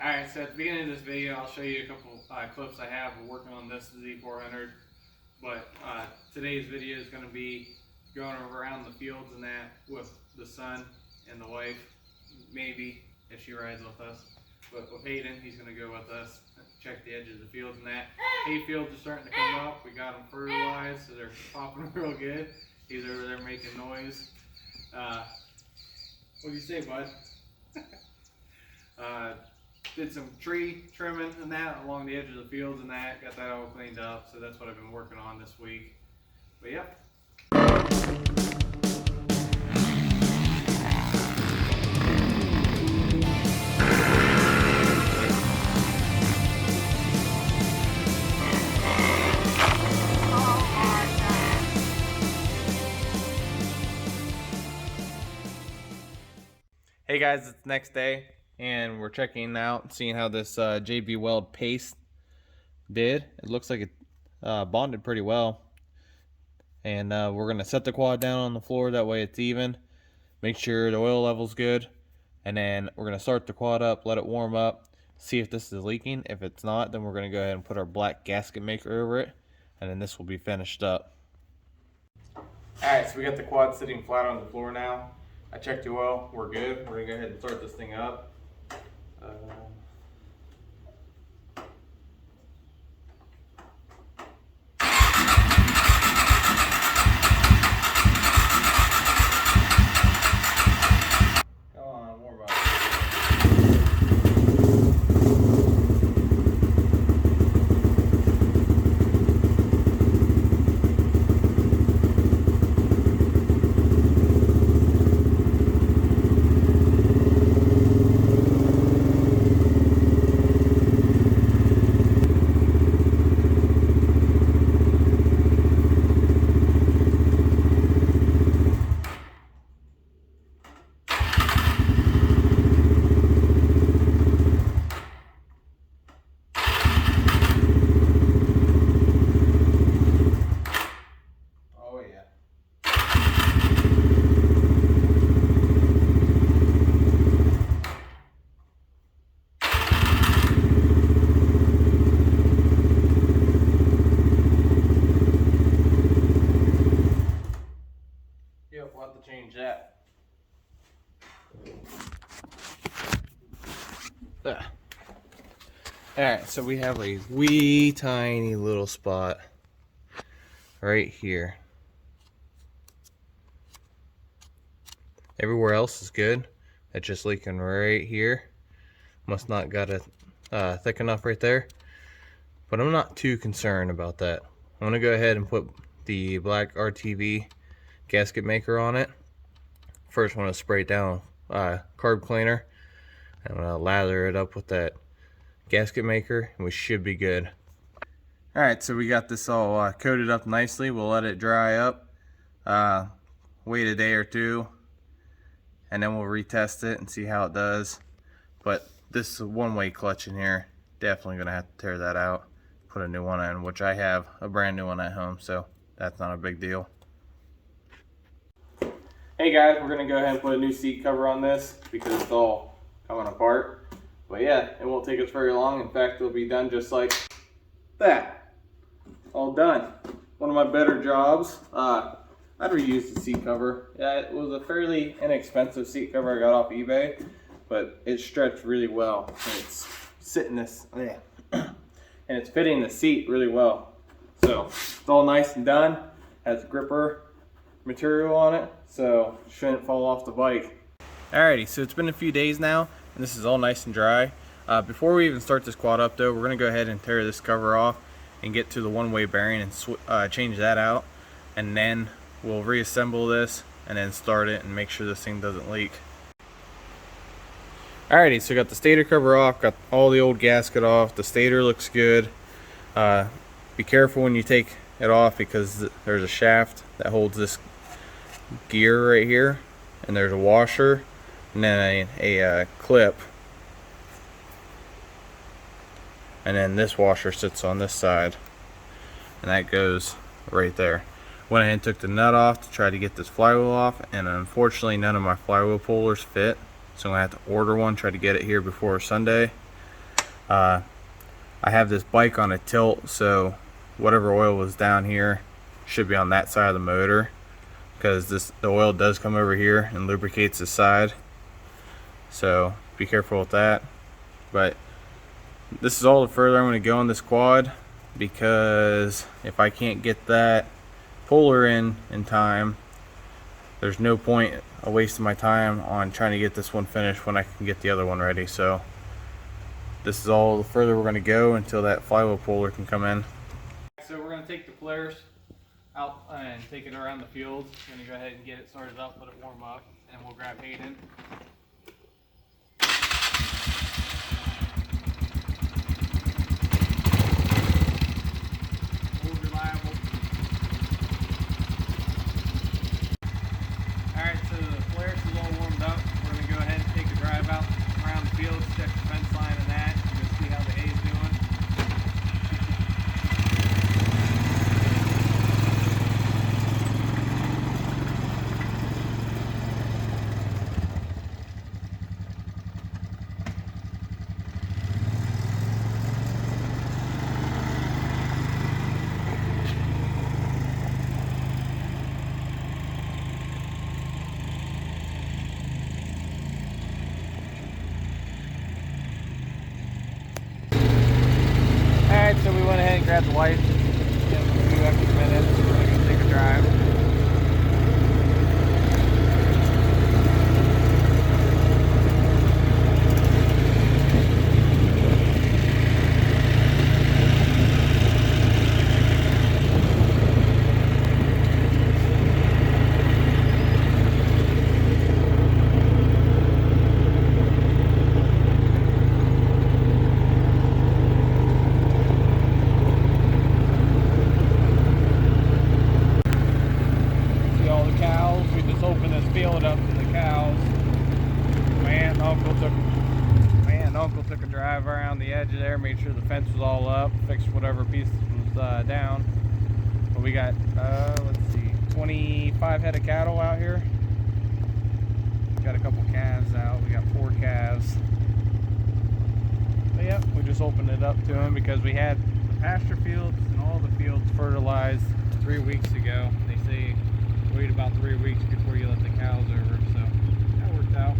Alright, so at the beginning of this video, I'll show you a couple clips I have of working on this Z400. But today's video is going to be going around the fields and that with the son and the wife, maybe, if she rides with us. But with Hayden, he's going to go with us, check the edges of the fields and that. Hay fields are starting to come up. We got them fertilized, so they're popping real good. He's over there making noise. What do you say, bud? Did some tree trimming and that along the edge of the fields and that, got that all cleaned up, so that's what I've been working on this week. But yep. Hey guys, it's the next day and we're checking out, seeing how this JB Weld paste did. It looks like it bonded pretty well. And we're going to set the quad down on the floor, that way it's even. Make sure the oil level's good. And then we're going to start the quad up, let it warm up, see if this is leaking. If it's not, then we're going to go ahead and put our black gasket maker over it. And then this will be finished up. Alright, so we got the quad sitting flat on the floor now. I checked the oil, we're good. We're going to go ahead and start this thing up. We'll have to change that. Alright, so we have a wee tiny little spot right here. Everywhere else is good. It's just leaking right here. Must not got it thick enough right there. But I'm not too concerned about that. I'm going to go ahead and put the black RTV gasket maker on it. First, I want to spray down carb cleaner. I'm going to lather it up with that gasket maker and we should be good. Alright, so we got this all coated up nicely. We'll let it dry up, wait a day or two, and then we'll retest it and see how it does. But this is a one-way clutch in here. Definitely going to have to tear that out, put a new one in, which I have a brand new one at home, so that's not a big deal. Hey guys, we're going to go ahead and put a new seat cover on this because it's all coming apart. But yeah, it won't take us very long. In fact, it'll be done just like that. All done. One of my better jobs. I'd reuse the seat cover. Yeah, it was a fairly inexpensive seat cover I got off eBay, but it stretched really well. And it's sitting this, and it's fitting the seat really well. So it's all nice and done. Has gripper material on it, so it shouldn't fall off the bike. Alrighty, so it's been a few days now, and this is all nice and dry. Before we even start this quad up though, we're going to go ahead and tear this cover off and get to the one-way bearing and change that out, and then we'll reassemble this and then start it and make sure this thing doesn't leak. Alrighty, so got the stator cover off, got all the old gasket off. The stator looks good. Be careful when you take it off because there's a shaft that holds this gear right here, and there's a washer and then a clip, and then this washer sits on this side and that goes right there. Went ahead and took the nut off to try to get this flywheel off, and unfortunately none of my flywheel pullers fit, so I'm gonna have to order one, try to get it here before Sunday. I have this bike on a tilt, so whatever oil was down here should be on that side of the motor, because the oil does come over here and lubricates the side. So be careful with that. But this is all the further I'm going to go on this quad, because if I can't get that puller in time, there's no point of wasting my time on trying to get this one finished when I can get the other one ready. So this is all the further we're going to go until that flywheel puller can come in. So we're going to take the Polaris out and take it around the field. I'm going to go ahead and get it started up, let it warm up, and we'll grab Hayden. Old, reliable. Alright, so the Polaris is all warmed up. We're going to go ahead and take a drive out around the field, check the fence line and that, and go see how the hay's doing. Alright, so we went ahead and grabbed the lights. Give them a few extra minutes. We're going to go take a drive. Field up to the cows. My aunt and uncle took a drive around the edge of there, made sure the fence was all up, fixed whatever piece was down. But we got let's see, 25 head of cattle out here. Got a couple calves out. We got 4 calves. But yeah, we just opened it up to them because we had the pasture fields and all the fields fertilized 3 weeks ago. They say wait about 3 weeks before you let the cows over, so that worked out.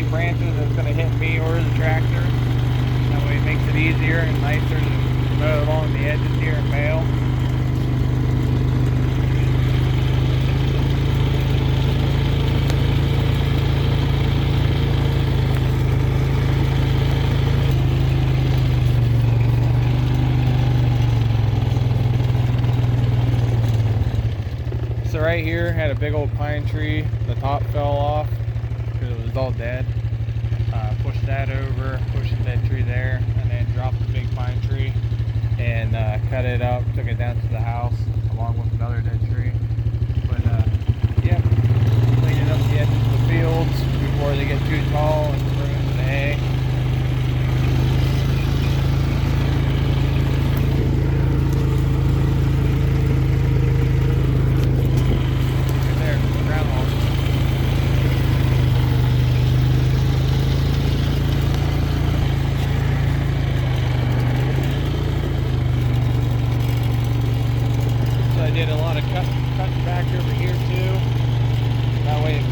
Branches that's going to hit me or the tractor. That way it makes it easier and nicer to mow along the edges here and bale. So right here had a big old pine tree. The top fell off because it was all dead. Pushed that over, pushed the dead tree there, and then dropped the big pine tree and cut it up, took it down to the house along with another dead tree. But yeah, cleaning up the edges of the fields before they get too tall and ruin the hay. Did a lot of cutting back over here too. That way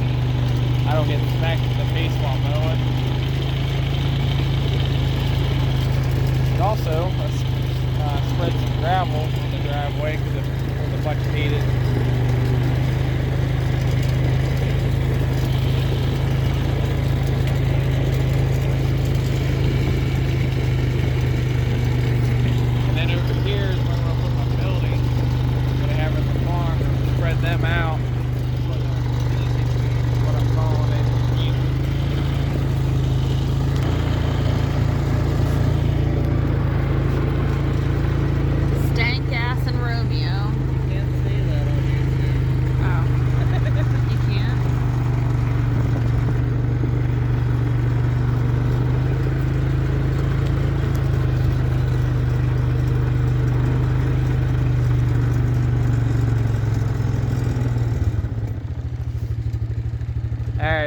I don't get smacked in the face while mowing. And also, let's spread some gravel on the driveway because it looks like you need it.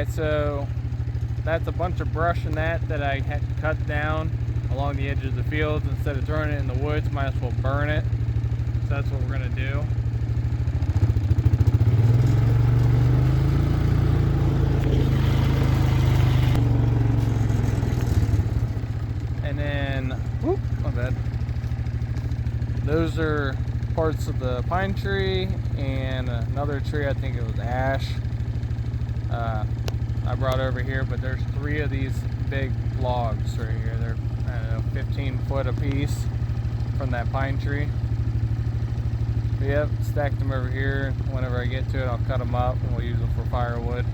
Alright, so that's a bunch of brush and that I had cut down along the edges of the fields. Instead of throwing it in the woods, might as well burn it. So that's what we're gonna do. And then, whoop, my bad. Those are parts of the pine tree and another tree, I think it was ash. I brought over here, but there's 3 of these big logs right here. They're, I don't know, 15 foot a piece from that pine tree. But yep, stacked them over here. Whenever I get to it, I'll cut them up and we'll use them for firewood.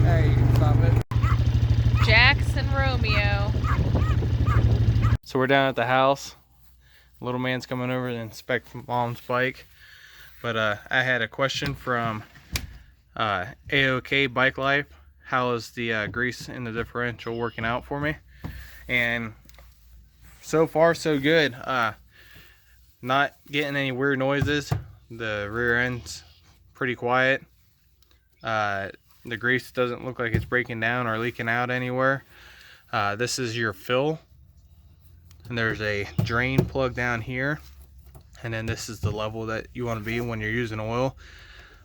There, you can stop it. Jackson Romeo. So we're down at the house. Little man's coming over to inspect mom's bike. But I had a question from AOK Bike Life. How is the grease in the differential working out for me? And so far so good. Not getting any weird noises. The rear end's pretty quiet. The grease doesn't look like it's breaking down or leaking out anywhere. This is your fill. And there's a drain plug down here, and then this is the level that you want to be when you're using oil.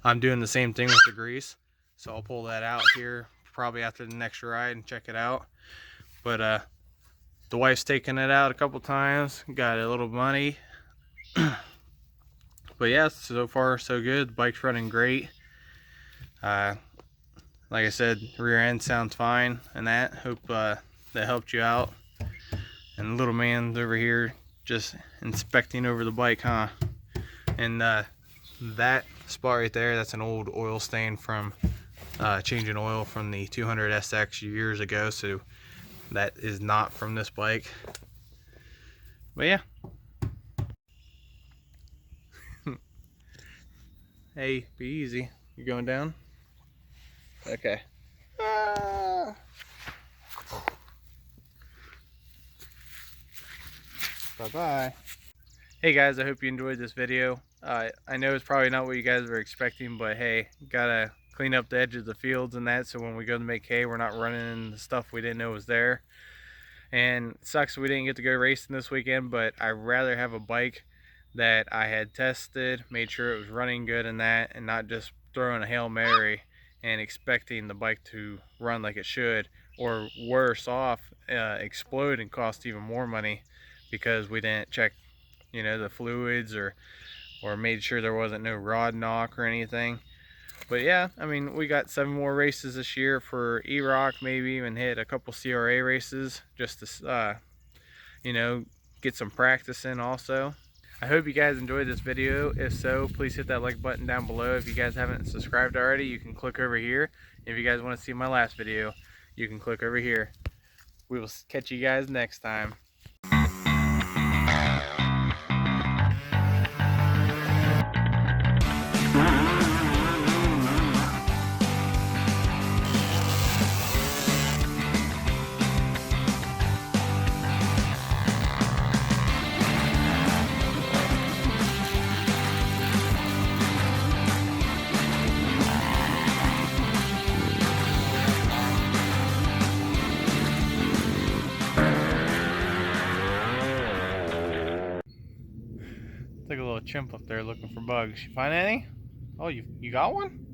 I'm doing the same thing with the grease, so I'll pull that out here probably after the next ride and check it out. But the wife's taken it out a couple times, got a little muddy. But yeah, so far so good. The bike's running great. Like I said, rear end sounds fine, and that hope that helped you out. And the little man's over here just inspecting over the bike, huh? And that spot right there, that's an old oil stain from changing oil from the 200 SX years ago. So that is not from this bike. But yeah. Hey, be easy. You going down? Okay. Bye-bye. Hey guys, I hope you enjoyed this video. I know it's probably not what you guys were expecting, but hey, gotta clean up the edges of the fields and that, so when we go to make hay, we're not running into stuff we didn't know was there. And it sucks we didn't get to go racing this weekend, but I'd rather have a bike that I had tested, made sure it was running good and that, and not just throwing a Hail Mary and expecting the bike to run like it should, or worse off, explode and cost even more money because we didn't check, you know, the fluids or made sure there wasn't no rod knock or anything. But yeah, I mean, we got 7 more races this year for E-Rock, maybe even hit a couple CRA races just to you know, get some practice in also. I hope you guys enjoyed this video. If so, please hit that like button down below. If you guys haven't subscribed already, you can click over here. If you guys want to see my last video, you can click over here. We will catch you guys next time. Like a little chimp up there looking for bugs. You find any? Oh, you got one?